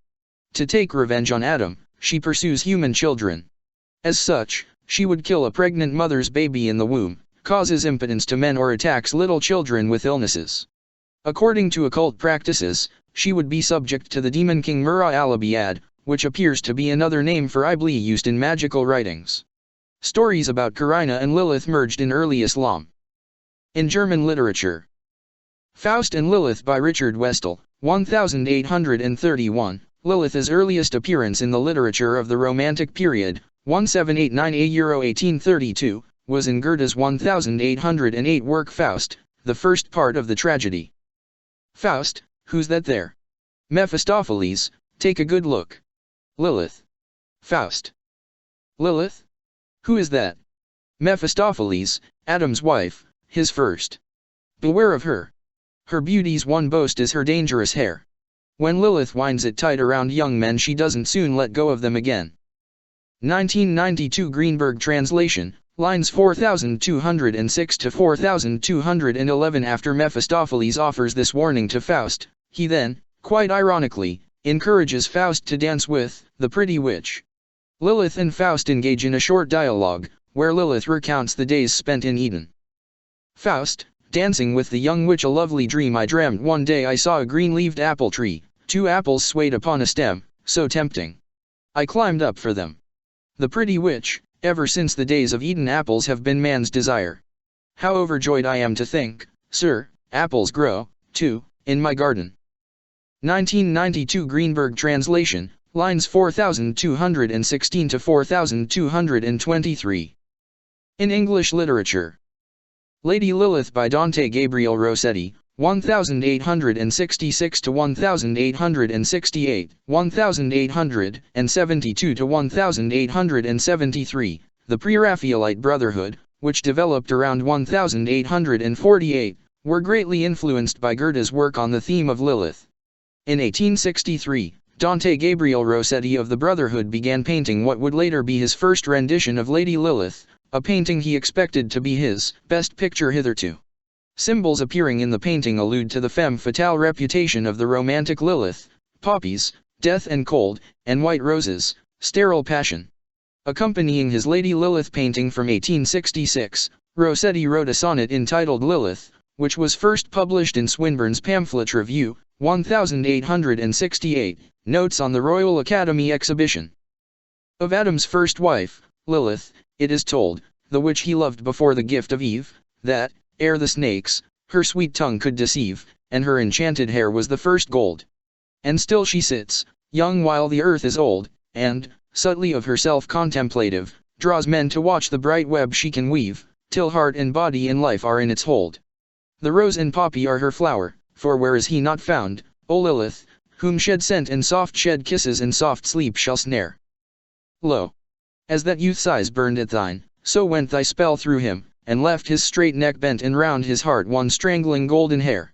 To take revenge on Adam, she pursues human children. As such, she would kill a pregnant mother's baby in the womb, causes impotence to men or attacks little children with illnesses. According to occult practices, she would be subject to the demon king Murra al-Abiad, which appears to be another name for Iblis used in magical writings. Stories about Karina and Lilith merged in early Islam. In German literature, Faust and Lilith by Richard Westall, 1831, Lilith's earliest appearance in the literature of the Romantic period, 1789–1832, was in Goethe's 1808 work Faust, the first part of the tragedy. Faust, who's that there? Mephistopheles, take a good look. Lilith. Faust. Lilith? Who is that? Mephistopheles, Adam's wife, his first. Beware of her. Her beauty's one boast is her dangerous hair. When Lilith winds it tight around young men, she doesn't soon let go of them again. 1992 Greenberg translation, lines 4206 to 4211. After Mephistopheles offers this warning to Faust, he then, quite ironically, encourages Faust to dance with the pretty witch. Lilith and Faust engage in a short dialogue, where Lilith recounts the days spent in Eden. Faust, dancing with the young witch. A lovely dream I dreamt one day. I saw a green-leaved apple tree, 2 apples swayed upon a stem, so tempting. I climbed up for them. The pretty witch, ever since the days of Eden apples have been man's desire. How overjoyed I am to think, sir, apples grow, too, in my garden. 1992 Greenberg translation, lines 4216 to 4223. In English literature. Lady Lilith by Dante Gabriel Rossetti, 1866 to 1868, 1872 to 1873, the Pre-Raphaelite Brotherhood, which developed around 1848, were greatly influenced by Goethe's work on the theme of Lilith. In 1863, Dante Gabriel Rossetti of the Brotherhood began painting what would later be his first rendition of Lady Lilith, a painting he expected to be his best picture hitherto. Symbols appearing in the painting allude to the femme fatale reputation of the romantic Lilith: poppies, death and cold, and white roses, sterile passion. Accompanying his Lady Lilith painting from 1866, Rossetti wrote a sonnet entitled Lilith, which was first published in Swinburne's Pamphlet Review, 1868, Notes on the Royal Academy Exhibition. Of Adam's first wife, Lilith, it is told, the which he loved before the gift of Eve, that, ere the snakes, her sweet tongue could deceive, and her enchanted hair was the first gold. And still she sits, young while the earth is old, and, subtly of herself contemplative, draws men to watch the bright web she can weave, till heart and body and life are in its hold. The rose and poppy are her flower, for where is he not found, O Lilith, whom shed scent and soft shed kisses and soft sleep shall snare? Lo! As that youth's eyes burned at thine, so went thy spell through him, and left his straight neck bent, and round his heart one strangling golden hair.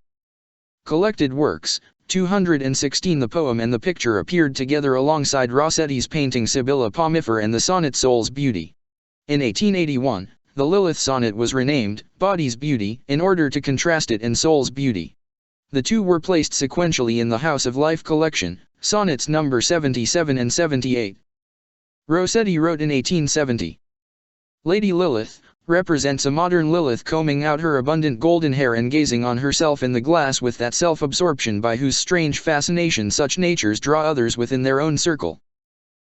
Collected Works, 216. The poem and the picture appeared together alongside Rossetti's painting Sibylla Pomifera and the sonnet Soul's Beauty. In 1881, the Lilith sonnet was renamed Body's Beauty in order to contrast it and Soul's Beauty. The two were placed sequentially in the House of Life collection, sonnets number 77 and 78. Rossetti wrote in 1870. Lady Lilith represents a modern Lilith combing out her abundant golden hair and gazing on herself in the glass with that self-absorption by whose strange fascination such natures draw others within their own circle.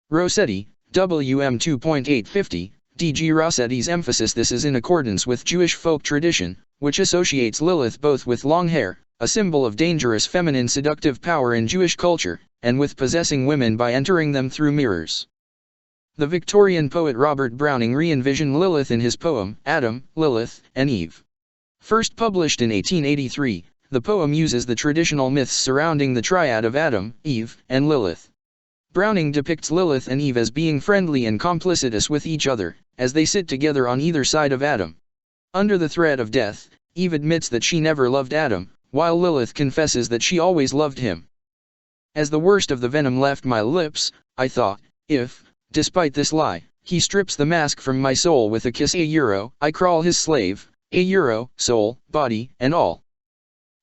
Rossetti, WM 2.850, D.G. Rossetti's emphasis. This is in accordance with Jewish folk tradition, which associates Lilith both with long hair, a symbol of dangerous feminine seductive power in Jewish culture, and with possessing women by entering them through mirrors. The Victorian poet Robert Browning re-envisioned Lilith in his poem, Adam, Lilith, and Eve. First published in 1883, the poem uses the traditional myths surrounding the triad of Adam, Eve, and Lilith. Browning depicts Lilith and Eve as being friendly and complicitous with each other, as they sit together on either side of Adam. Under the threat of death, Eve admits that she never loved Adam, while Lilith confesses that she always loved him. As the worst of the venom left my lips, I thought, if, despite this lie, he strips the mask from my soul with a kiss, I crawl his slave, soul, body, and all.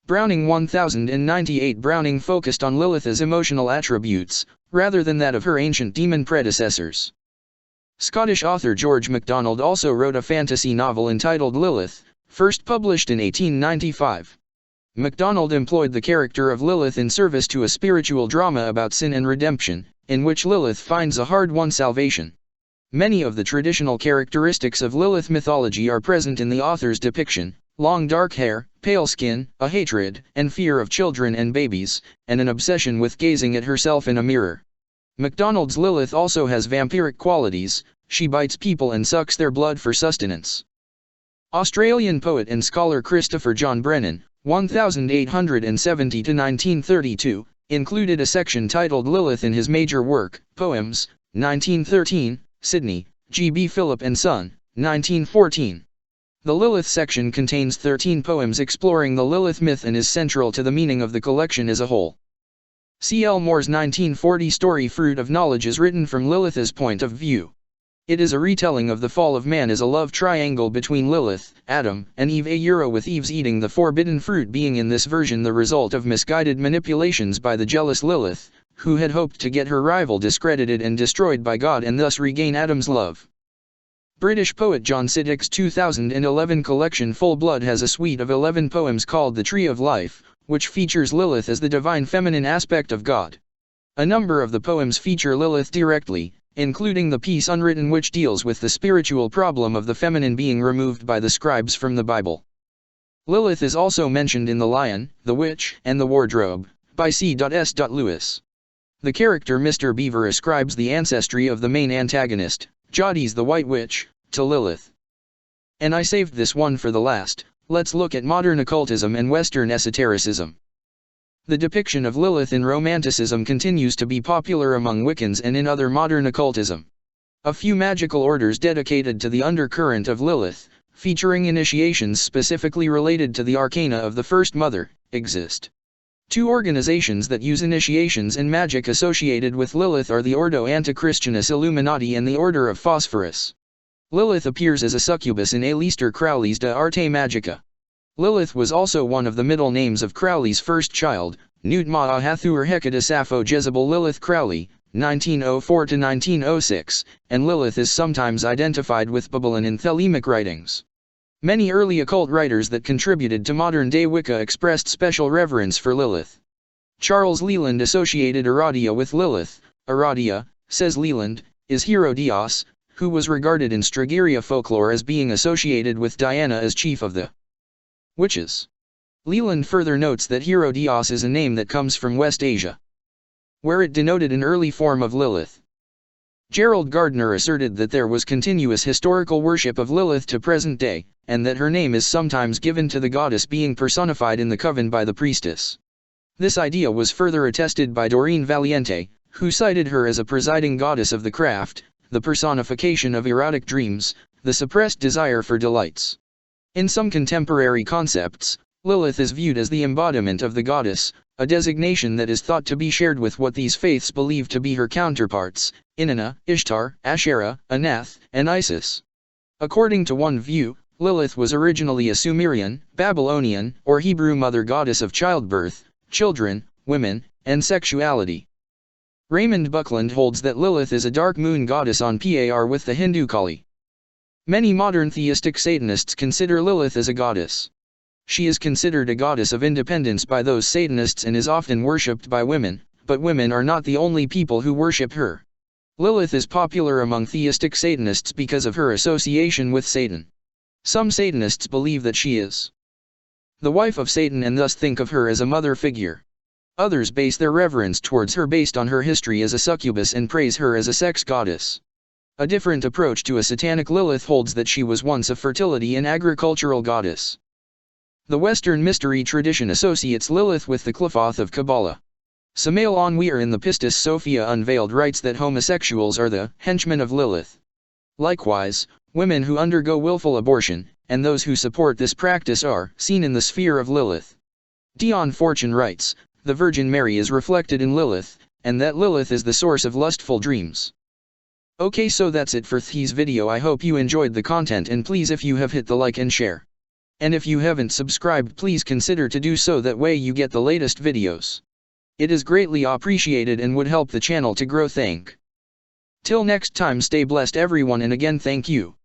Browning 1098. Browning focused on Lilith's emotional attributes, rather than that of her ancient demon predecessors. Scottish author George MacDonald also wrote a fantasy novel entitled Lilith, first published in 1895. MacDonald employed the character of Lilith in service to a spiritual drama about sin and redemption, in which Lilith finds a hard-won salvation. Many of the traditional characteristics of Lilith mythology are present in the author's depiction: long dark hair, pale skin, a hatred and fear of children and babies, and an obsession with gazing at herself in a mirror. MacDonald's Lilith also has vampiric qualities: she bites people and sucks their blood for sustenance. Australian poet and scholar Christopher John Brennan, 1870–1932, included a section titled Lilith in his major work, Poems, 1913, Sydney, G. B. Philip and Son, 1914. The Lilith section contains 13 poems exploring the Lilith myth and is central to the meaning of the collection as a whole. C. L. Moore's 1940 story Fruit of Knowledge is written from Lilith's point of view. It is a retelling of the fall of man as a love triangle between Lilith, Adam, and Eve, with Eve's eating the forbidden fruit being in this version the result of misguided manipulations by the jealous Lilith, who had hoped to get her rival discredited and destroyed by God and thus regain Adam's love. British poet John Siddique's 2011 collection Full Blood has a suite of 11 poems called The Tree of Life, which features Lilith as the divine feminine aspect of God. A number of the poems feature Lilith directly, including the piece Unwritten, which deals with the spiritual problem of the feminine being removed by the scribes from the Bible. Lilith is also mentioned in The Lion, the Witch, and the Wardrobe, by C.S. Lewis. The character Mr. Beaver ascribes the ancestry of the main antagonist, Jadis the White Witch, to Lilith. And I saved this one for the last. Let's look at modern occultism and Western esotericism. The depiction of Lilith in Romanticism continues to be popular among Wiccans and in other modern occultism. A few magical orders dedicated to the undercurrent of Lilith, featuring initiations specifically related to the arcana of the First Mother, exist. Two organizations that use initiations and magic associated with Lilith are the Ordo Antichristianus Illuminati and the Order of Phosphorus. Lilith appears as a succubus in Aleister Crowley's De Arte Magica. Lilith was also one of the middle names of Crowley's first child, Nut Ma'ahathur Hecate Sappho Jezebel Lilith Crowley, 1904–1906, and Lilith is sometimes identified with Babylon in Thelemic writings. Many early occult writers that contributed to modern-day Wicca expressed special reverence for Lilith. Charles Leland associated Aradia with Lilith. Aradia, says Leland, is Herodias, who was regarded in Strygeria folklore as being associated with Diana as chief of the witches. Leland further notes that Herodias is a name that comes from West Asia, where it denoted an early form of Lilith. Gerald Gardner asserted that there was continuous historical worship of Lilith to present day, and that her name is sometimes given to the goddess being personified in the coven by the priestess. This idea was further attested by Doreen Valiente, who cited her as a presiding goddess of the craft, the personification of erotic dreams, the suppressed desire for delights. In some contemporary concepts, Lilith is viewed as the embodiment of the goddess, a designation that is thought to be shared with what these faiths believe to be her counterparts, Inanna, Ishtar, Asherah, Anath, and Isis. According to one view, Lilith was originally a Sumerian, Babylonian, or Hebrew mother goddess of childbirth, children, women, and sexuality. Raymond Buckland holds that Lilith is a dark moon goddess on par with the Hindu Kali. Many modern theistic Satanists consider Lilith as a goddess. She is considered a goddess of independence by those Satanists and is often worshipped by women, but women are not the only people who worship her. Lilith is popular among theistic Satanists because of her association with Satan. Some Satanists believe that she is the wife of Satan and thus think of her as a mother figure. Others base their reverence towards her based on her history as a succubus and praise her as a sex goddess. A different approach to a satanic Lilith holds that she was once a fertility and agricultural goddess. The Western mystery tradition associates Lilith with the Qliphoth of Kabbalah. Samael Onweir in the Pistis Sophia Unveiled writes that homosexuals are the henchmen of Lilith. Likewise, women who undergo willful abortion, and those who support this practice are seen in the sphere of Lilith. Dion Fortune writes, the Virgin Mary is reflected in Lilith, and that Lilith is the source of lustful dreams. Okay, so that's it for this video. I hope you enjoyed the content, and please, if you have, hit the like and share. And if you haven't subscribed, please consider to do so, that way you get the latest videos. It is greatly appreciated and would help the channel to grow. Till next time, stay blessed everyone, and again thank you.